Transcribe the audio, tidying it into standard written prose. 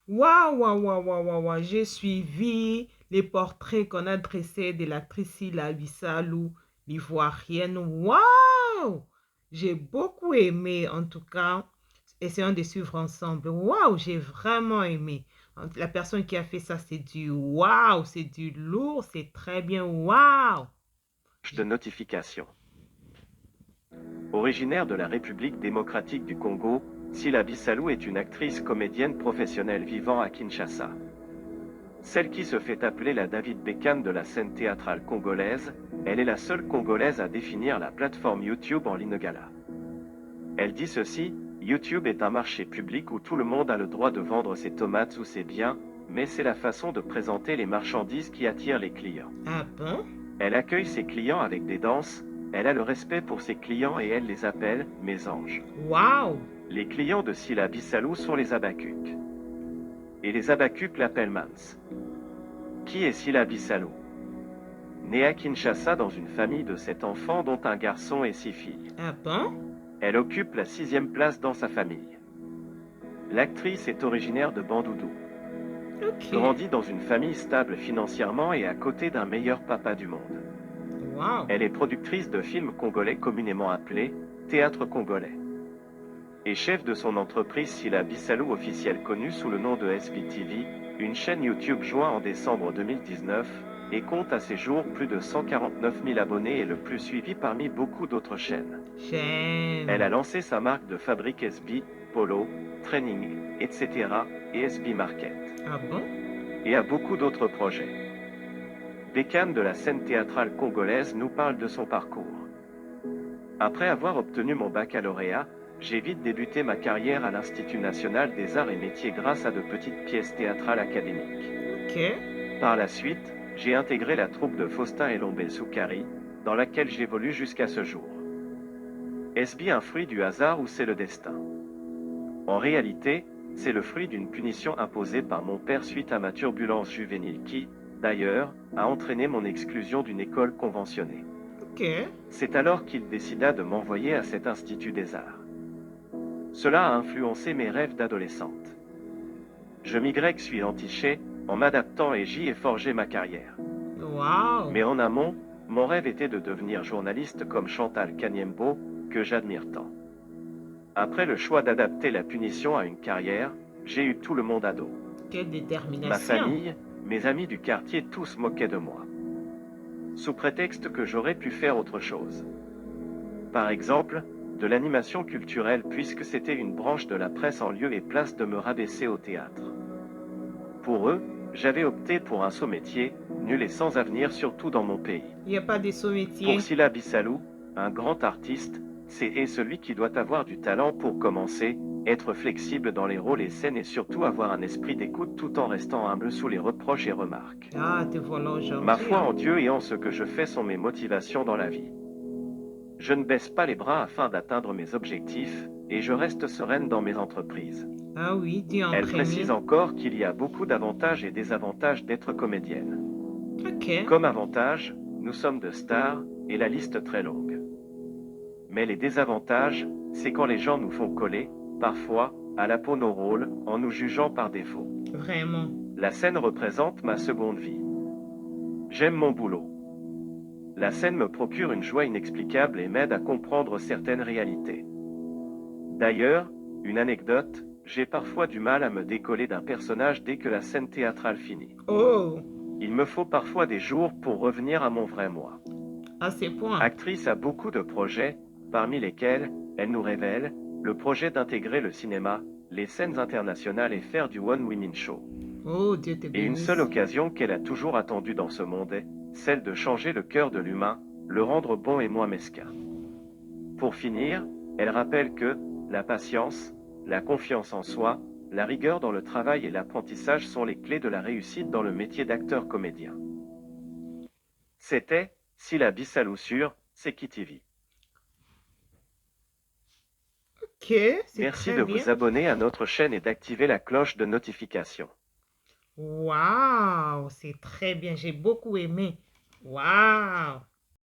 Waouh, waouh, waouh, waouh, waouh, waouh. J'ai suivi les portraits qu'on a dressés de l'actrice Sila Bissalou, l'ivoirienne. Waouh! J'ai beaucoup aimé, en tout cas. Essayons de suivre ensemble. Waouh, j'ai vraiment aimé. La personne qui a fait ça, c'est du waouh, c'est du lourd, c'est très bien. Waouh! De notification. Originaire de la République démocratique du Congo, Sila Bissalou est une actrice comédienne professionnelle vivant à Kinshasa. Celle qui se fait appeler la David Beckham de la scène théâtrale congolaise, elle est la seule Congolaise à définir la plateforme YouTube en Lingala. Elle dit ceci: YouTube est un marché public où tout le monde a le droit de vendre ses tomates ou ses biens, mais c'est la façon de présenter les marchandises qui attire les clients. Ah bon? Elle accueille ses clients avec des danses, elle a le respect pour ses clients et elle les appelle « mes anges ». Waouh! Les clients de Sila Bissalou sont les Abakuks. Et les Abakuks l'appellent Mans. Qui est Sila Bissalou? Née à Kinshasa dans une famille de 7 enfants dont un garçon et 6 filles. Ah bon? Elle occupe la 6e place dans sa famille. L'actrice est originaire de Bandundu. Ok. Grandit dans une famille stable financièrement et à côté d'un meilleur papa du monde. Waouh! Elle est productrice de films congolais communément appelés Théâtre congolais. Et chef de son entreprise Sila Bissalou officielle connue sous le nom de SBTV, une chaîne YouTube joint en décembre 2019, et compte à ses jours plus de 149 000 abonnés et le plus suivi parmi beaucoup d'autres chaînes. Elle a J'aime. lancé sa marque de fabrique SB, Polo, Training, etc. et SB Market. Ah bon? Et a beaucoup d'autres projets. Beckham de la scène théâtrale congolaise nous parle de son parcours. Après avoir obtenu mon baccalauréat, j'ai vite débuté ma carrière à l'Institut national des arts et métiers grâce à de petites pièces théâtrales académiques. Ok. Par la suite, j'ai intégré la troupe de Faustin et Lombé Soukari, dans laquelle j'évolue jusqu'à ce jour. Est-ce bien un fruit du hasard ou c'est le destin? En réalité, c'est le fruit d'une punition imposée par mon père suite à ma turbulence juvénile qui, d'ailleurs, a entraîné mon exclusion d'une école conventionnée. Ok. C'est alors qu'il décida de m'envoyer à cet institut des arts. Cela a influencé mes rêves d'adolescente. Je suis entiché, en m'adaptant et j'y ai forgé ma carrière. Waouh! Mais en amont, mon rêve était de devenir journaliste comme Chantal Kaniembo, que j'admire tant. Après le choix d'adapter la punition à une carrière, j'ai eu tout le monde à dos. Quelle Ma détermination! famille, mes amis du quartier tous moquaient de moi. Sous prétexte que j'aurais pu faire autre chose. Par exemple, de l'animation culturelle puisque c'était une branche de la presse en lieu et place de me rabaisser au théâtre. Pour eux, j'avais opté pour un saut métier, nul et sans avenir surtout dans mon pays. Il n'y a pas de Pour sous-métier. Sila Bissalou, un grand artiste, c'est celui qui doit avoir du talent pour commencer, être flexible dans les rôles et scènes et surtout avoir un esprit d'écoute tout en restant humble sous les reproches et remarques. Ah, te voilà Ma aujourd'hui, foi hein? en Dieu et en ce que je fais sont mes motivations dans la vie. Je ne baisse pas les bras afin d'atteindre mes objectifs, et je reste sereine dans mes entreprises. Ah oui, Dieu en Elle précise premier. encore qu'il y a beaucoup d'avantages et désavantages d'être comédienne. Ok. Comme avantage, nous sommes de stars, et la liste très longue. Mais les désavantages, c'est quand les gens nous font coller, parfois, à la peau nos rôles, en nous jugeant par défaut. Vraiment. La scène représente ma seconde vie. J'aime mon boulot. La scène me procure une joie inexplicable et m'aide à comprendre certaines réalités. D'ailleurs, une anecdote, j'ai parfois du mal à me décoller d'un personnage dès que la scène théâtrale finit. Oh, Il me faut parfois des jours pour revenir à mon vrai moi. à ce point. Actrice a beaucoup de projets, parmi lesquels, elle nous révèle, le projet d'intégrer le cinéma, les scènes internationales et faire du One Women Show. Oh, Dieu te Et une seule bénisse. occasion qu'elle a toujours attendue dans ce monde est, celle de changer le cœur de l'humain, le rendre bon et moins mesquin. Pour finir, elle rappelle que la patience, la confiance en soi, la rigueur dans le travail et l'apprentissage sont les clés de la réussite dans le métier d'acteur-comédien. C'était Sila Bissalou sur Seki TV. Ok, c'est Merci très de bien. vous abonner à notre chaîne et d'activer la cloche de notification. Waouh, c'est très bien. J'ai beaucoup aimé. Waouh.